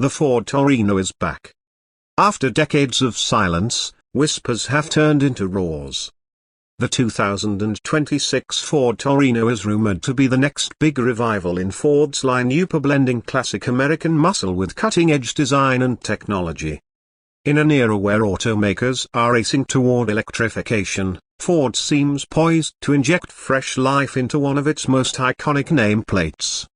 The Ford Torino is back. After decades of silence, whispers have turned into roars. The 2026 Ford Torino is rumored to be the next big revival in Ford's lineup, blending classic American muscle with cutting-edge design and technology. In an era where automakers are racing toward electrification, Ford seems poised to inject fresh life into one of its most iconic nameplates.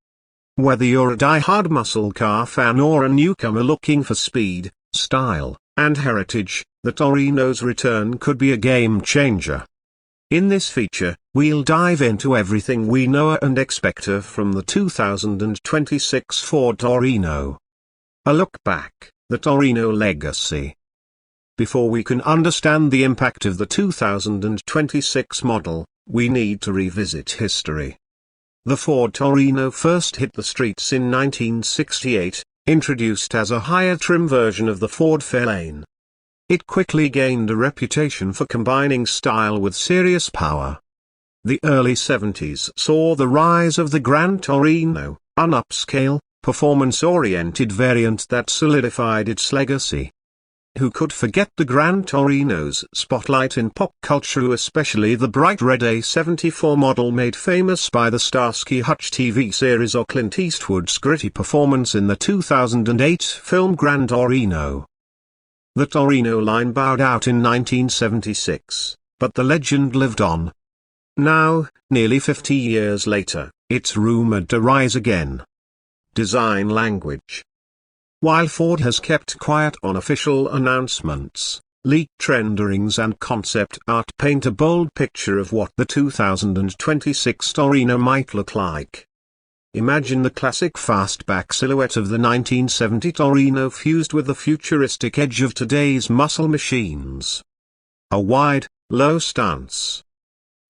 Whether you're a die-hard muscle car fan or a newcomer looking for speed, style, and heritage, the Torino's return could be a game-changer. In this feature, we'll dive into everything we know and expect from the 2026 Ford Torino. A look back, the Torino legacy. Before we can understand the impact of the 2026 model, we need to revisit history. The Ford Torino first hit the streets in 1968, introduced as a higher trim version of the Ford Fairlane. It quickly gained a reputation for combining style with serious power. The early 70s saw the rise of the Grand Torino, an upscale, performance-oriented variant that solidified its legacy. Who could forget the Grand Torino's spotlight in pop culture, especially the bright red A74 model made famous by the Starsky Hutch TV series or Clint Eastwood's gritty performance in the 2008 film Grand Torino. The Torino line bowed out in 1976, but the legend lived on. Now, nearly 50 years later, it's rumored to rise again. Design language. While Ford has kept quiet on official announcements, leaked renderings and concept art paint a bold picture of what the 2026 Torino might look like. Imagine the classic fastback silhouette of the 1970 Torino fused with the futuristic edge of today's muscle machines. A wide, low stance.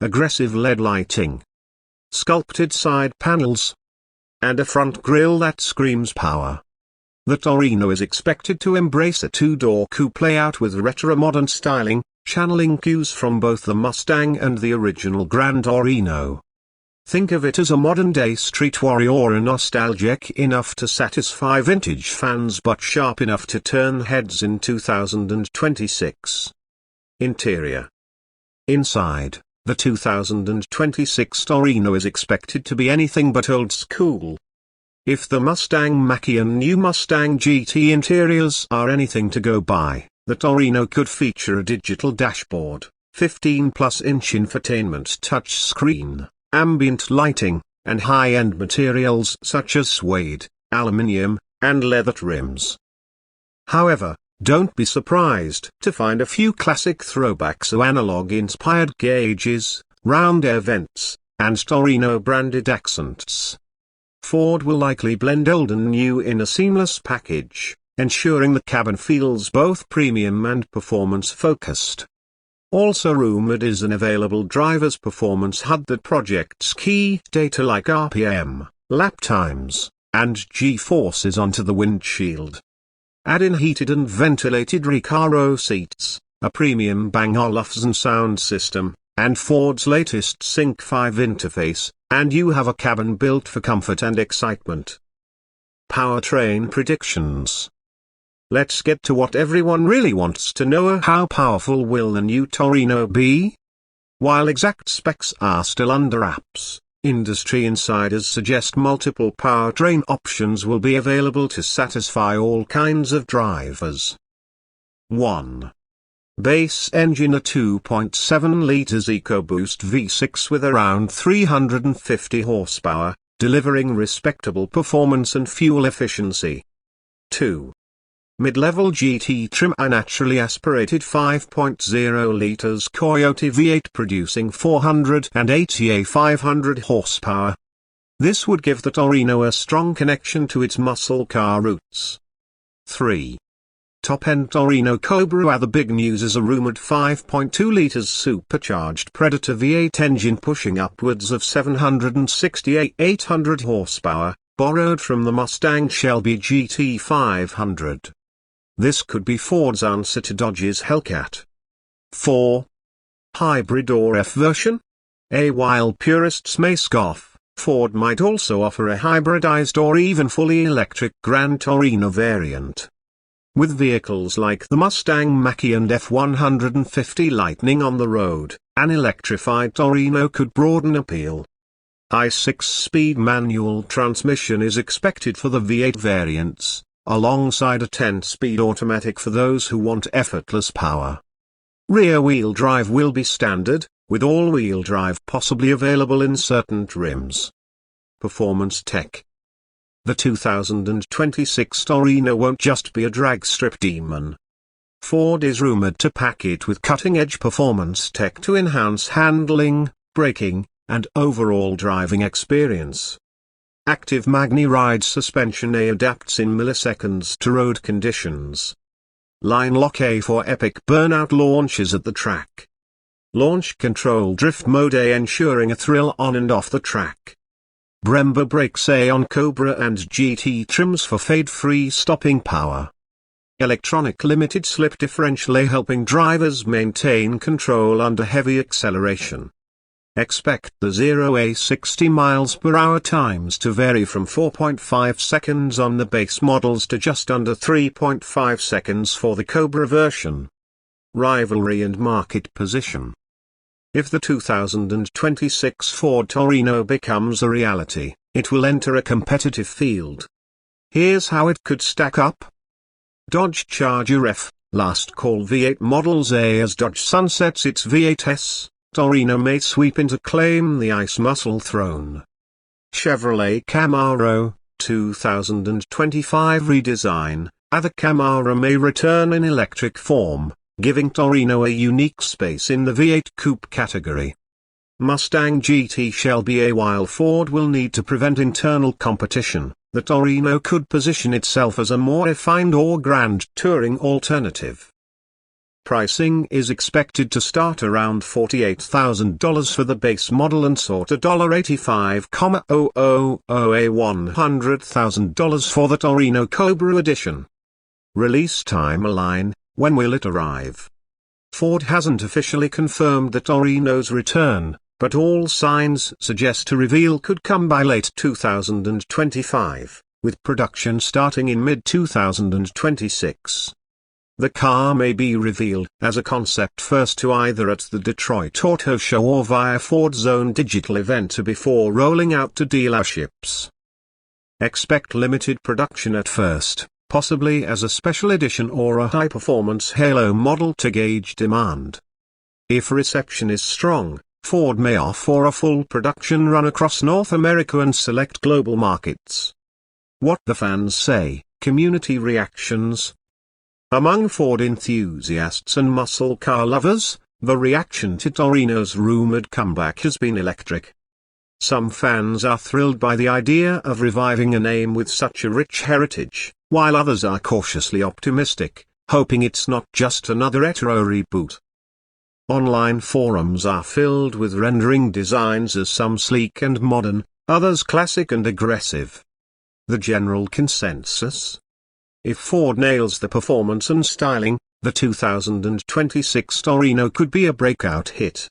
Aggressive LED lighting. Sculpted side panels. And a front grille that screams power. The Torino is expected to embrace a two-door coupe layout with retro-modern styling, channeling cues from both the Mustang and the original Grand Torino. Think of it as a modern-day street warrior, nostalgic enough to satisfy vintage fans but sharp enough to turn heads in 2026. Interior. Inside, the 2026 Torino is expected to be anything but old school. If the Mustang Mach-E and new Mustang GT interiors are anything to go by, the Torino could feature a digital dashboard, 15-plus-inch infotainment touchscreen, ambient lighting, and high-end materials such as suede, aluminium, and leather trims. However, don't be surprised to find a few classic throwbacks of analog-inspired gauges, round air vents, and Torino-branded accents. Ford will likely blend old and new in a seamless package, ensuring the cabin feels both premium and performance-focused. Also rumored is an available driver's performance HUD that projects key data like RPM, lap times, and G-forces onto the windshield. Add in heated and ventilated Recaro seats, a premium Bang & Olufsen sound system, and Ford's latest Sync 5 interface, and you have a cabin built for comfort and excitement. Powertrain predictions. Let's get to what everyone really wants to know: how powerful will the new Torino be? While exact specs are still under wraps, industry insiders suggest multiple powertrain options will be available to satisfy all kinds of drivers. 1. Base engine: a 2.7 liters EcoBoost V6 with around 350 horsepower, delivering respectable performance and fuel efficiency. 2. Mid-level GT trim: a naturally aspirated 5.0 liters Coyote V8 producing 480 500 horsepower. This would give the Torino a strong connection to its muscle car roots. 3. Top-end Torino Cobra: the big news is a rumored 5.2 liters supercharged Predator V8 engine pushing upwards of 768 800 horsepower, borrowed from the Mustang Shelby GT 500. This could be Ford's answer to Dodge's Hellcat. 4. Hybrid or F version? While purists may scoff, Ford might also offer a hybridized or even fully electric Gran Torino variant. With vehicles like the Mustang Mach-E and F-150 Lightning on the road, an electrified Torino could broaden appeal. A 6-speed manual transmission is expected for the V8 variants, alongside a 10-speed automatic for those who want effortless power. Rear-wheel drive will be standard, with all-wheel drive possibly available in certain trims. Performance tech. The 2026 Torino won't just be a drag strip demon. Ford is rumored to pack it with cutting-edge performance tech to enhance handling, braking, and overall driving experience. Active Magni-Ride suspension adapts in milliseconds to road conditions. Line lock for epic burnout launches at the track. Launch control drift mode ensuring a thrill on and off the track. Brembo brakes on Cobra and GT trims for fade-free stopping power. Electronic limited slip differential helping drivers maintain control under heavy acceleration. Expect the 0-60 mph times to vary from 4.5 seconds on the base models to just under 3.5 seconds for the Cobra version. Rivalry and market position. If the 2026 Ford Torino becomes a reality, it will enter a competitive field. Here's how it could stack up. Dodge Charger F, last call V8 models. As Dodge sunsets its V8s, Torino may sweep in to claim the ice muscle throne. Chevrolet Camaro, 2025 redesign. The Camaro may return in electric form, giving Torino a unique space in the V8 coupe category. Mustang GT shall be while Ford will need to prevent internal competition, the Torino could position itself as a more refined or grand touring alternative. Pricing is expected to start around $48,000 for the base model and soar to $85,000 $100,000 for the Torino Cobra edition. Release timeline. When will it arrive? Ford hasn't officially confirmed the Torino's return, but all signs suggest a reveal could come by late 2025, with production starting in mid-2026. The car may be revealed as a concept first to either at the Detroit Auto Show or via Ford's own digital event before rolling out to dealerships. Expect limited production at first, possibly as a special edition or a high-performance halo model to gauge demand. If reception is strong, Ford may offer a full production run across North America and select global markets. What the fans say, community reactions. Among Ford enthusiasts and muscle car lovers, the reaction to Torino's rumored comeback has been electric. Some fans are thrilled by the idea of reviving a name with such a rich heritage, while others are cautiously optimistic, hoping it's not just another retro reboot. Online forums are filled with rendering designs as some sleek and modern, others classic and aggressive. The general consensus? If Ford nails the performance and styling, the 2026 Torino could be a breakout hit.